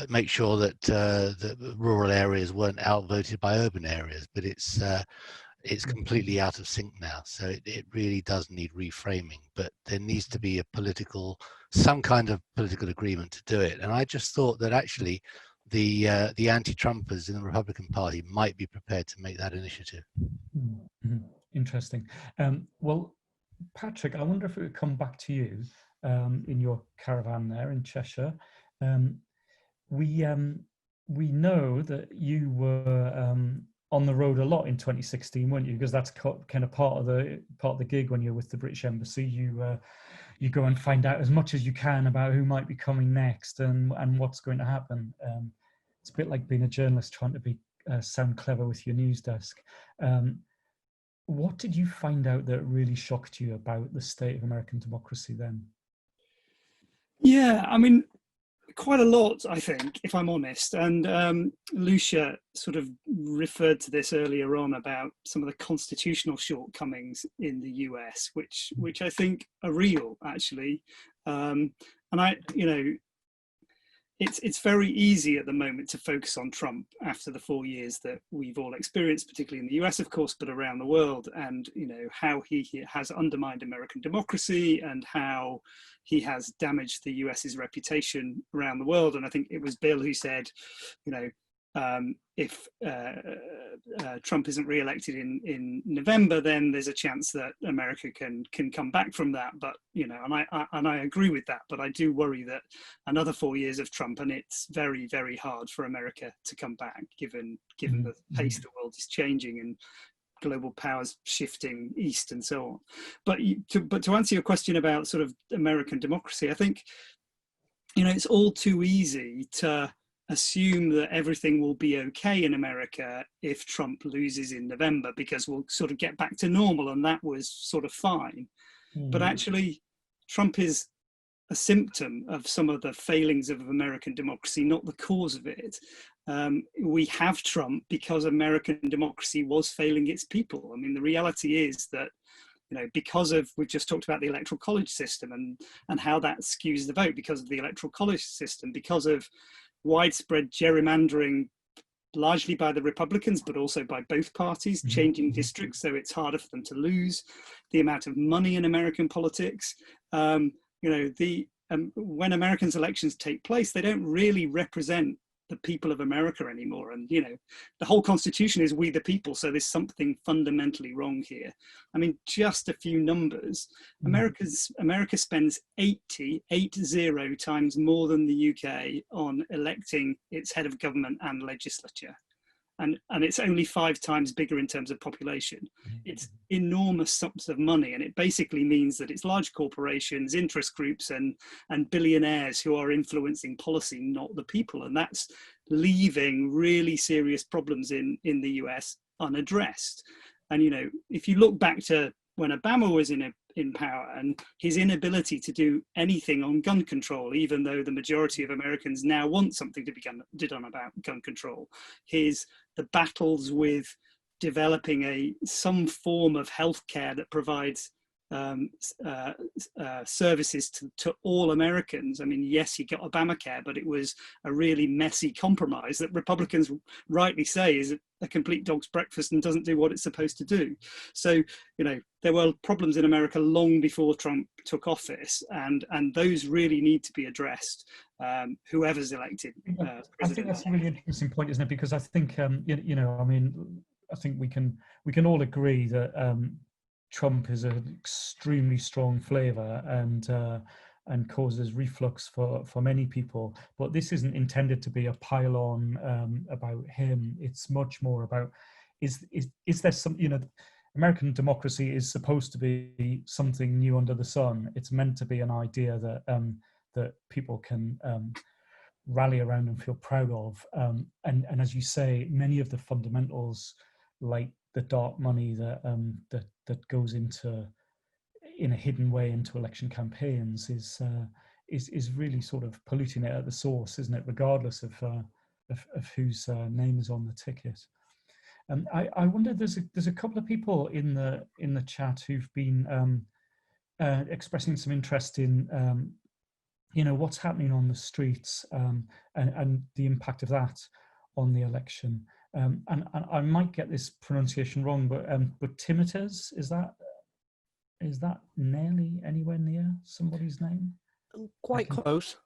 make sure that the rural areas weren't outvoted by urban areas. But it's completely out of sync now. So it really does need reframing. But there needs to be some kind of political agreement to do it. And I just thought that actually the anti-Trumpers in the Republican Party might be prepared to make that initiative. Interesting. Well, Patrick, I wonder if it would come back to you in your caravan there in Cheshire. We know that you were on the road a lot in 2016, weren't you? Because that's kind of part of the gig when you're with the British Embassy. You go and find out as much as you can about who might be coming next and what's going to happen. It's a bit like being a journalist trying to sound clever with your news desk. What did you find out that really shocked you about the state of American democracy then? Yeah, I mean, quite a lot, I think, if I'm honest. And Lucia sort of referred to this earlier on about some of the constitutional shortcomings in the US, which I think are real, actually. And it's very easy at the moment to focus on Trump after the 4 years that we've all experienced, particularly in the US, of course, but around the world, and how he has undermined American democracy and how he has damaged the US's reputation around the world. And I think it was Bill who said, if Trump isn't re-elected in November, then there's a chance that America can come back from that. But and I agree with that. But I do worry that another 4 years of Trump, and it's very, very hard for America to come back, given the pace the world is changing and global powers shifting east and so on. But to answer your question about sort of American democracy, I think it's all too easy to assume that everything will be okay in America if Trump loses in November, because we'll sort of get back to normal and that was sort of fine. But actually, Trump is a symptom of some of the failings of American democracy, not the cause of it. We have Trump because American democracy was failing its people. I mean, the reality is that because of, we've just talked about the electoral college system and how that skews the vote, because of the electoral college system, because of widespread gerrymandering, largely by the Republicans, but also by both parties, changing districts so it's harder for them to lose, the amount of money in American politics. When Americans' elections take place, they don't really represent the people of America anymore. And, the whole Constitution is we the people. So there's something fundamentally wrong here. I mean, just a few numbers. America spends 80 times more than the UK on electing its head of government and legislature. and it's only 5 times bigger in terms of population. It's enormous sums of money, and it basically means that it's large corporations, interest groups, and billionaires who are influencing policy, not the people, and that's leaving really serious problems in the US unaddressed. And you know, if you look back to when Obama was in power and his inability to do anything on gun control, even though the majority of Americans now want something to be done about gun control, the battles with developing some form of healthcare that provides services to all Americans. I mean, yes, he got Obamacare, but it was a really messy compromise that Republicans rightly say is a complete dog's breakfast and doesn't do what it's supposed to do. So, you know, there were problems in America long before Trump took office, and those really need to be addressed, whoever's elected president. I think that's a really interesting point, isn't it? Because I think, you know, I mean, I think we can all agree that Trump is an extremely strong flavour and causes reflux for many people. But this isn't intended to be a pile-on about him. It's much more about is there some, you know, American democracy is supposed to be something new under the sun. It's meant to be an idea that that people can rally around and feel proud of. And as you say, many of the fundamentals, like the dark money that that goes into, in a hidden way, into election campaigns is really sort of polluting it at the source, isn't it? Regardless of whose name is on the ticket. And I wonder, there's a couple of people in the chat who've been expressing some interest in you know, what's happening on the streets and the impact of that on the election. And I might get this pronunciation wrong, but Timotes, is that nearly anywhere near somebody's name? Quite close.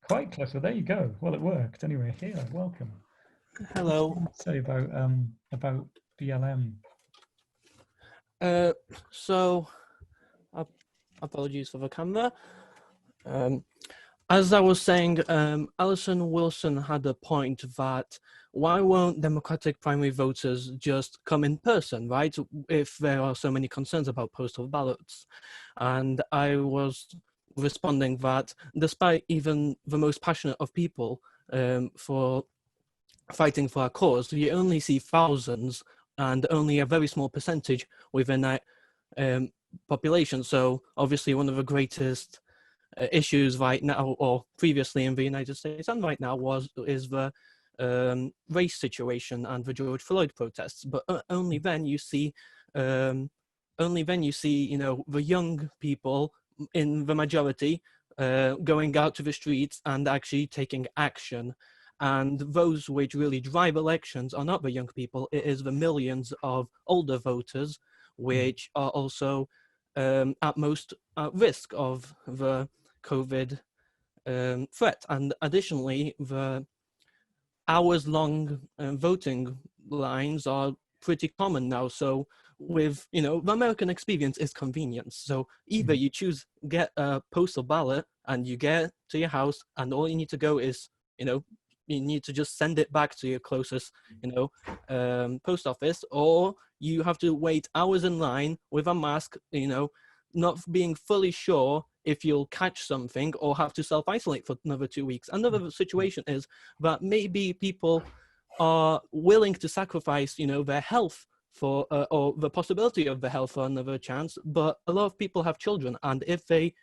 Quite close. Well, there you go. Well, it worked anyway. Here, welcome. Hello. What do you say about BLM? So, apologies for the camera. As I was saying, Alison Wilson had a point that why won't Democratic primary voters just come in person, right? If there are so many concerns about postal ballots. And I was responding that despite even the most passionate of people for fighting for our cause, you only see thousands and only a very small percentage within that population. So obviously one of the greatest issues right now, or previously in the United States and right now, is the race situation and the George Floyd protests. But only then you see, you know, the young people in the majority going out to the streets and actually taking action. And those which really drive elections are not the young people; it is the millions of older voters, which are also at most at risk of the COVID threat. And additionally, the hours-long voting lines are pretty common now. So with, you know, the American experience is convenience. So either you get a postal ballot and you get to your house and all you need to go is, you know, you need to just send it back to your closest, you know, post office, or you have to wait hours in line with a mask, you know, not being fully sure if you'll catch something or have to self-isolate for another 2 weeks. Another situation is that maybe people are willing to sacrifice, you know, their health for, or the possibility of their health for another chance, but a lot of people have children, and if they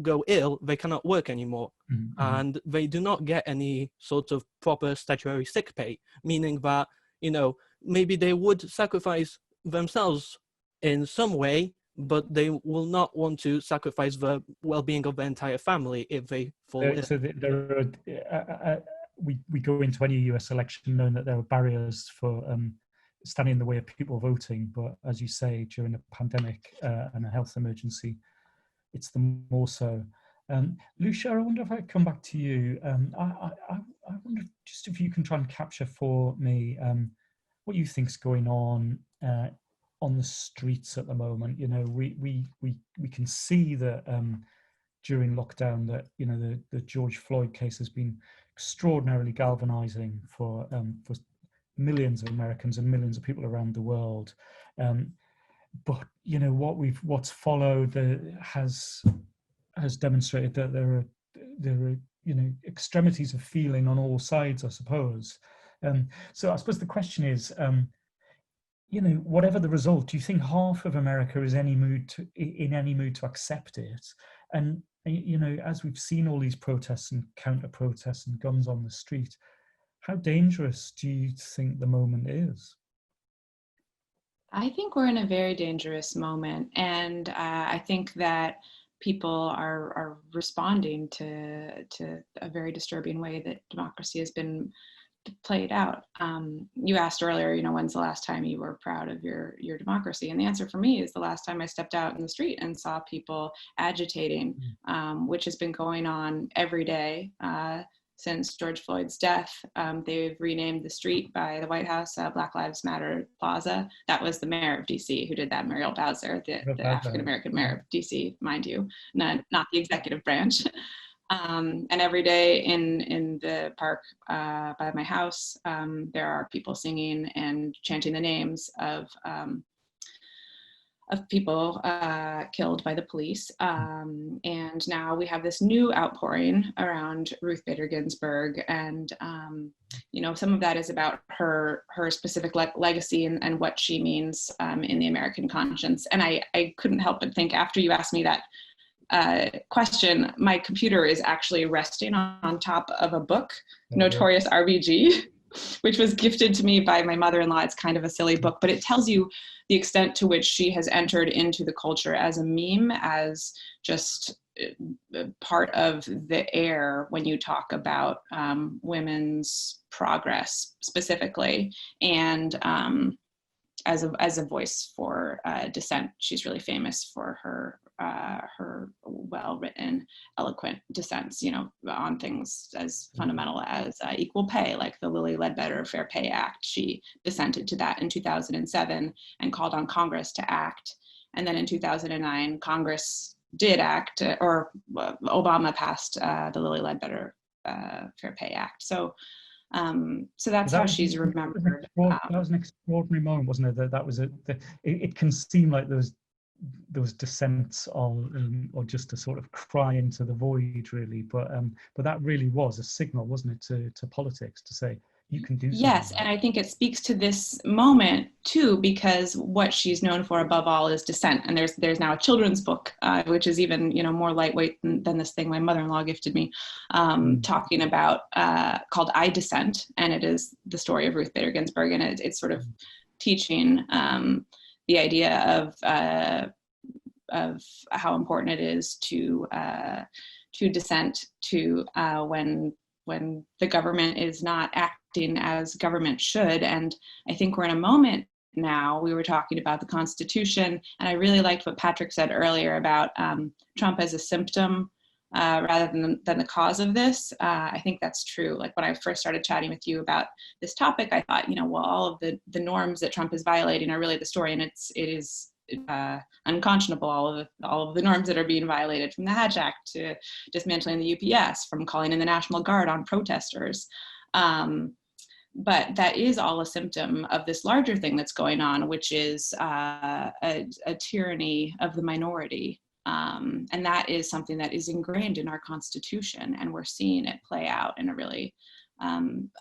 go ill, they cannot work anymore. And they do not get any sort of proper statutory sick pay, meaning that, you know, maybe they would sacrifice themselves in some way, but they will not want to sacrifice the well-being of the entire family if they fall ill. So we go into any US election knowing that there are barriers for standing in the way of people voting, but as you say, during a pandemic and a health emergency, it's the more so. Lucia, I wonder if I come back to you. I wonder just if you can try and capture for me what you think's going on the streets at the moment. You know, we can see that during lockdown that, you know, the George Floyd case has been extraordinarily galvanizing for millions of Americans and millions of people around the world. But what's followed has demonstrated that there are extremities of feeling on all sides, I suppose. So I suppose the question is, whatever the result, do you think half of America is in any mood to accept it? And as we've seen all these protests and counter protests and guns on the street, how dangerous do you think the moment is? I think we're in a very dangerous moment, and I think that people are responding to a very disturbing way that democracy has been played out. You asked earlier, when's the last time you were proud of your democracy? And the answer for me is the last time I stepped out in the street and saw people agitating, which has been going on every day since George Floyd's death. They've renamed the street by the White House Black Lives Matter Plaza. That was the mayor of DC who did that, Muriel Bowser, the African-American mayor of DC, mind you, not the executive branch. And every day in the park by my house, there are people singing and chanting the names of people killed by the police. And now we have this new outpouring around Ruth Bader Ginsburg. And, some of that is about her specific legacy and what she means in the American conscience. And I couldn't help but think, after you asked me that question, my computer is actually resting on top of a book, Notorious RBG, which was gifted to me by my mother-in-law. It's kind of a silly book, but it tells you the extent to which she has entered into the culture as a meme, as just part of the air when you talk about women's progress specifically, and as a voice for dissent. She's really famous for her well-written, eloquent dissents, on things as fundamental as equal pay, like the Lilly Ledbetter Fair Pay Act. She dissented to that in 2007 and called on Congress to act. And then in 2009, Congress did act, or Obama passed the Lilly Ledbetter Fair Pay Act. So that's how she's remembered. That was an extraordinary moment, wasn't it? That was it can seem like those dissents or just a sort of cry into the void, really, but that really was a signal, wasn't it, to politics, to say you can do something. Yes, and I think it speaks to this moment too, because what she's known for above all is dissent. And there's now a children's book, which is even more lightweight than this thing my mother-in-law gifted me, talking about called I Dissent, and it is the story of Ruth Bader Ginsburg, and it's sort of teaching the idea of how important it is to dissent, to when the government is not acting as government should. And I think we're in a moment now, we were talking about the Constitution, and I really liked what Patrick said earlier about Trump as a symptom rather than the cause of this. I think that's true. Like when I first started chatting with you about this topic, I thought, well, all of the norms that Trump is violating are really the story, and it is unconscionable, all of the norms that are being violated, from the Hatch Act to dismantling the UPS, from calling in the National Guard on protesters. But that is all a symptom of this larger thing that's going on, which is a tyranny of the minority. And that is something that is ingrained in our Constitution, and we're seeing it play out in a really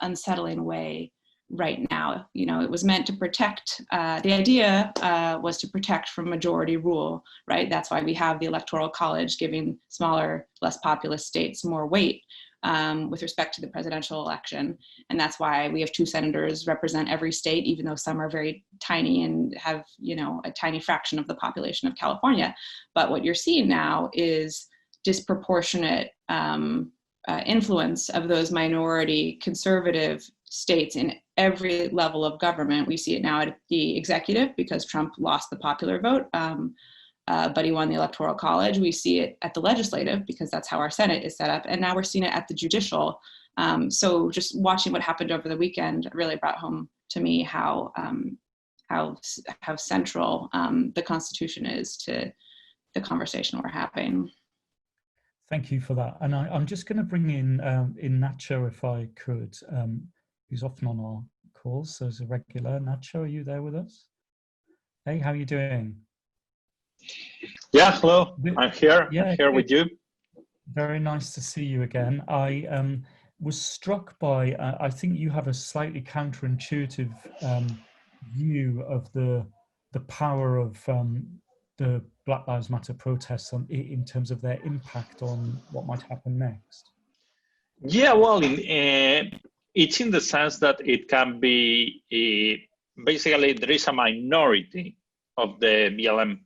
unsettling way right now. It was meant to protect, the idea was to protect from majority rule, right? That's why we have the Electoral College giving smaller, less populous states more weight with respect to the presidential election. And that's why we have 2 senators represent every state, even though some are very tiny and have, a tiny fraction of the population of California. But what you're seeing now is disproportionate influence of those minority conservative states in every level of government. We see it now at the executive, because Trump lost the popular vote, but he won the Electoral College. We see it at the legislative, because that's how our Senate is set up. And now we're seeing it at the judicial. So just watching what happened over the weekend really brought home to me how central the Constitution is to the conversation we're having. Thank you for that. And I'm just going to bring in Nacho, if I could, who's often on our calls. So as a regular, Nacho, are you there with us? Hey, how are you doing? Yeah, hello. I'm here. Yeah, I'm here with you. Very nice to see you again. I was struck by, I think you have a slightly counterintuitive view of the power of the Black Lives Matter protests in terms of their impact on what might happen next. Yeah, well, it's in the sense that it can be, basically there is a minority of the BLM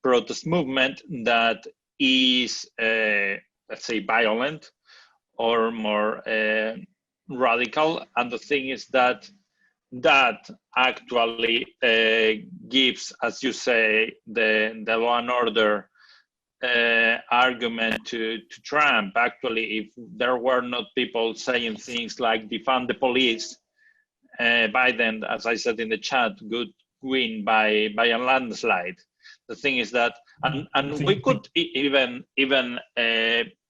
protest movement that is, let's say, violent or more radical. And the thing is that actually gives, as you say, the law and order argument to Trump. Actually, if there were not people saying things like defund the police, Biden, as I said in the chat, would win by a landslide. The thing is that, and we could even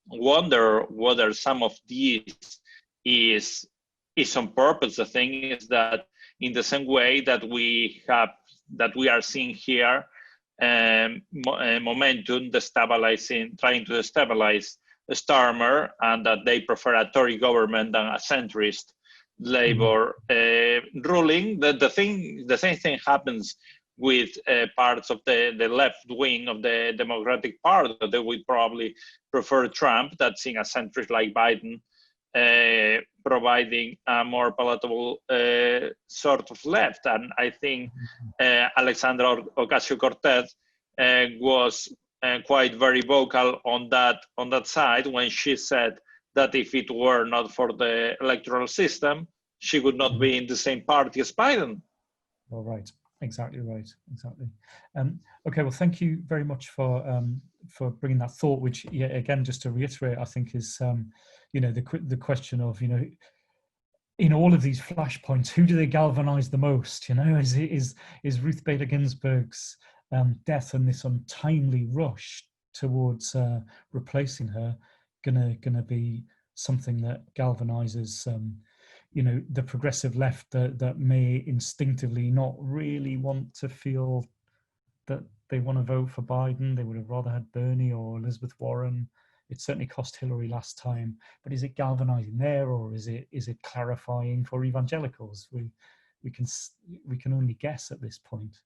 wonder whether some of these is on purpose. The thing is that in the same way that we are seeing here, momentum destabilizing, trying to destabilize Starmer, and that they prefer a Tory government than a centrist Labour ruling. The same thing happens with parts of the left wing of the Democratic Party. They would probably prefer Trump, that's seeing a centrist like Biden, providing a more palatable sort of left. And I think Alexandra Ocasio-Cortez was quite very vocal on that side when she said that if it were not for the electoral system, she would not be in the same party as Biden. All right, exactly right, exactly. Okay, well, thank you very much for bringing that thought, which, yeah, again, just to reiterate, I think is, the question of, in all of these flashpoints, who do they galvanize the most? Is Ruth Bader Ginsburg's death and this untimely rush towards replacing her gonna be something that galvanizes the progressive left that may instinctively not really want to feel that they want to vote for Biden? They would have rather had Bernie or Elizabeth Warren. It certainly cost Hillary last time, but is it galvanizing there, or is it clarifying for evangelicals? We can only guess at this point.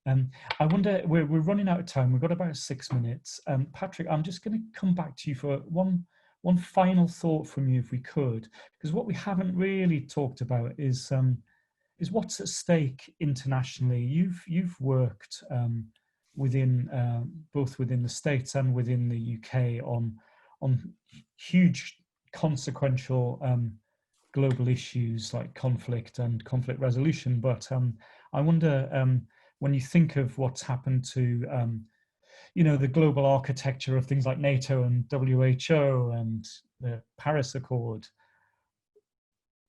I wonder, we're running out of time. We've got about 6 minutes. Patrick, I'm just going to come back to you for one final thought from you, if we could, because what we haven't really talked about is what's at stake internationally. You've worked within both within the States and within the UK on huge consequential global issues like conflict and conflict resolution. But I wonder, when you think of what's happened to the global architecture of things like NATO and WHO and the Paris Accord,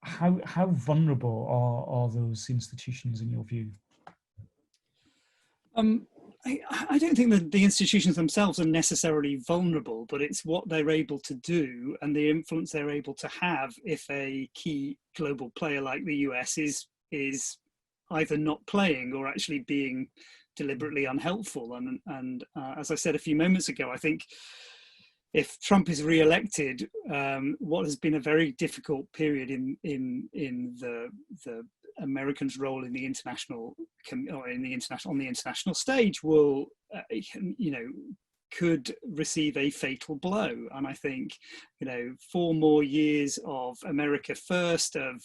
how vulnerable are those institutions in your view? I don't think that the institutions themselves are necessarily vulnerable, but it's what they're able to do and the influence they're able to have if a key global player like the US is either not playing or actually being deliberately unhelpful. And as I said a few moments ago, I think if Trump is re-elected, what has been a very difficult period in the Americans' role in the international on the international stage will could receive a fatal blow. And I think 4 more years of America first, of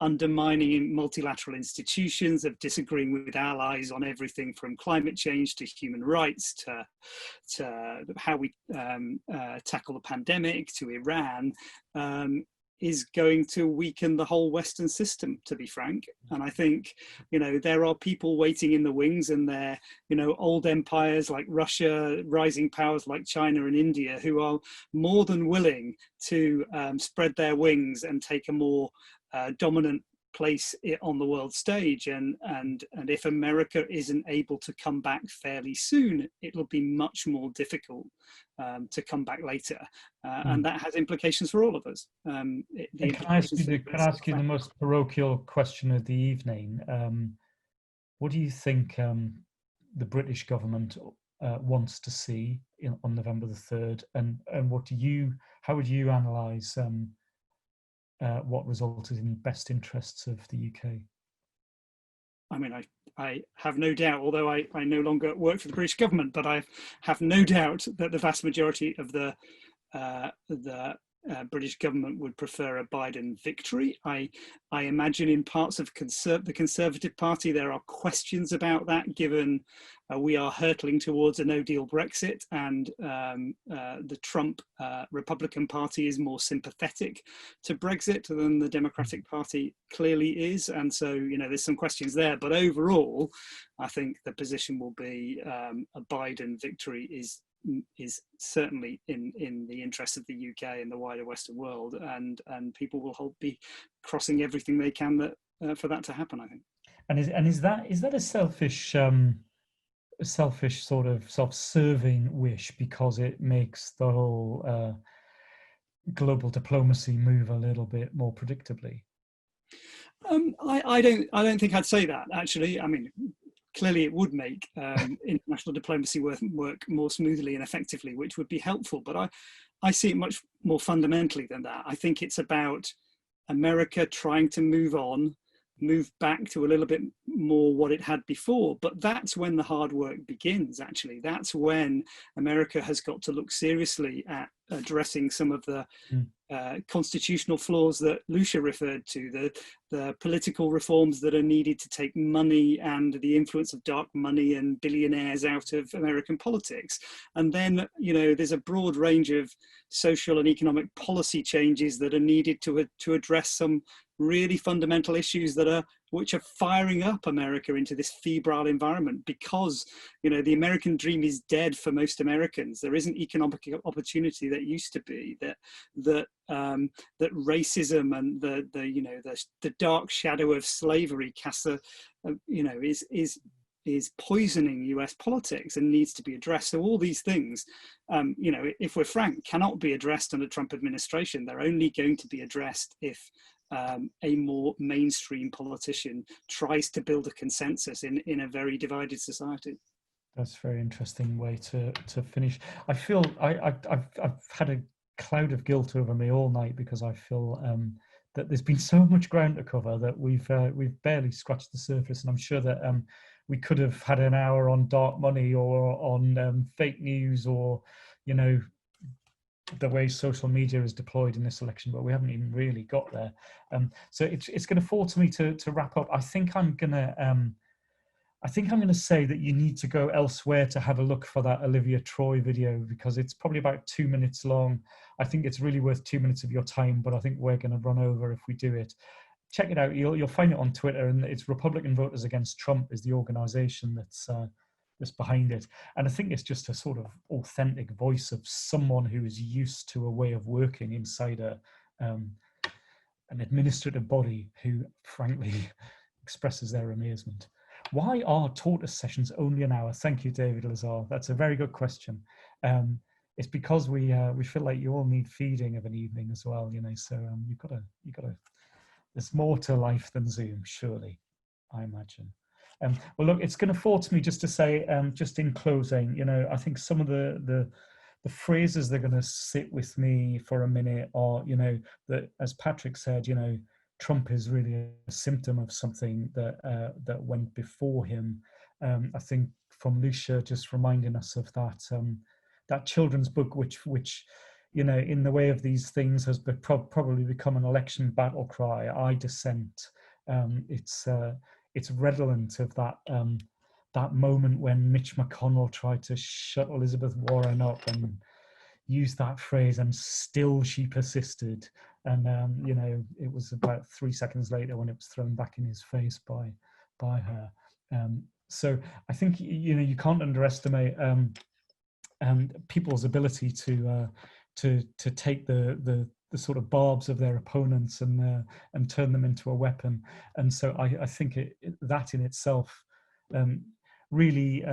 undermining multilateral institutions, of disagreeing with allies on everything from climate change to human rights to how we tackle the pandemic, to Iran, is going to weaken the whole Western system, to be frank. And I think, there are people waiting in the wings, and they're, old empires like Russia, rising powers like China and India, who are more than willing to spread their wings and take a more dominant place on the world stage, and if America isn't able to come back fairly soon, it'll be much more difficult to come back later, and that has implications for all of us. Can I ask you the most parochial question of the evening? What do you think the British government wants to see on November the 3rd, and how would you analyse what resulted in best interests of the UK? I mean, I have no doubt, although I no longer work for the British government, but I have no doubt that the vast majority of the British government would prefer a Biden victory. I imagine in parts of the Conservative Party there are questions about that, given we are hurtling towards a no-deal Brexit, and the Trump Republican Party is more sympathetic to Brexit than the Democratic Party clearly is, and so there's some questions there. But overall, I think the position will be a Biden victory is certainly in the interest of the UK and the wider Western world, and people will be crossing everything they can that for that to happen, I think. And is that a selfish sort of self-serving wish, because it makes the whole global diplomacy move a little bit more predictably? I don't think I'd say that, actually. I mean, clearly it would make international diplomacy work more smoothly and effectively, which would be helpful. But I see it much more fundamentally than that. I think it's about America trying to move back to a little bit more what it had before. But that's when the hard work begins, actually. That's when America has got to look seriously at addressing some of the constitutional flaws that Lucia referred to, the political reforms that are needed to take money and the influence of dark money and billionaires out of American politics. And then, there's a broad range of social and economic policy changes that are needed to address some really fundamental issues which are firing up America into this febrile environment, because the American dream is dead for most Americans. There isn't economic opportunity that used to be, that racism and the dark shadow of slavery casts is poisoning US politics and needs to be addressed. So all these things, if we're frank, cannot be addressed under Trump administration. They're only going to be addressed if a more mainstream politician tries to build a consensus in a very divided society. That's a very interesting way to finish. I feel I've had a cloud of guilt over me all night, because I feel that there's been so much ground to cover that we've barely scratched the surface, and I'm sure that we could have had an hour on dark money or on fake news, or the way social media is deployed in this election, but we haven't even really got there. So it's going to fall to me to wrap up. I think I'm going to say that you need to go elsewhere to have a look for that Olivia Troy video, because it's probably about 2 minutes long. I think it's really worth 2 minutes of your time, but I think we're going to run over if we do it. Check it out. You'll find it on Twitter, and it's Republican Voters Against Trump is the organization that's behind it. And I think it's just a sort of authentic voice of someone who is used to a way of working inside an administrative body, who frankly expresses their amazement. Why are Tortoise sessions only an hour? Thank you, David Lazar. That's a very good question. It's because we feel like you all need feeding of an evening as well, so you've got to, there's more to life than Zoom, surely, I imagine. Well, look, it's going to fall to me just to say, just in closing, I think some of the phrases that are going to sit with me for a minute are, that, as Patrick said, Trump is really a symptom of something that went before him. I think from Lucia just reminding us of that children's book, which in the way of these things has probably become an election battle cry, I Dissent. It's redolent of that moment when Mitch McConnell tried to shut Elizabeth Warren up and use that phrase, and still she persisted. And it was about 3 seconds later when it was thrown back in his face by her. So I think you can't underestimate people's ability to take the sort of barbs of their opponents and turn them into a weapon. And so I think that in itself really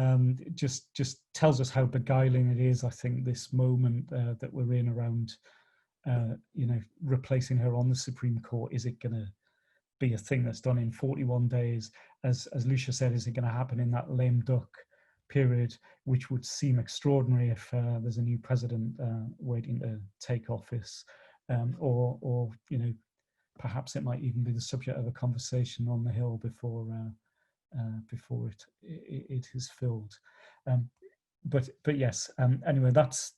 just tells us how beguiling it is. I think this moment that we're in around replacing her on the Supreme Court, is it going to be a thing that's done in 41 days? As Lucia said, is it going to happen in that lame duck period, which would seem extraordinary if there's a new president waiting to take office, or perhaps it might even be the subject of a conversation on the Hill before it is filled. But yes, anyway, that's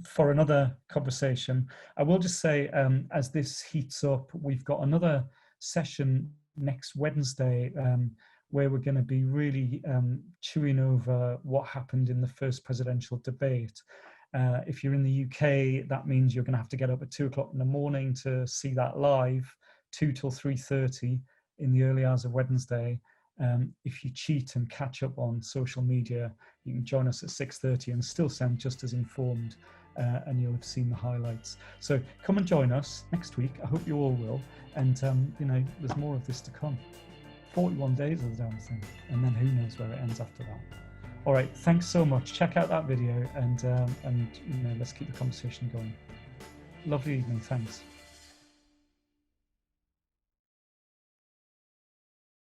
for another conversation. I will just say, as this heats up, we've got another session next Wednesday where we're going to be really chewing over what happened in the first presidential debate. If you're in the UK, that means you're going to have to get up at 2 o'clock in the morning to see that live, 2 till 3:30 in the early hours of Wednesday. If you cheat and catch up on social media, you can join us at 6:30 and still sound just as informed, and you'll have seen the highlights. So come and join us next week. I hope you all will. And there's more of this to come. 41 days of the damn thing, and then who knows where it ends after that. All right, thanks so much. Check out that video, and let's keep the conversation going. Lovely evening. Thanks.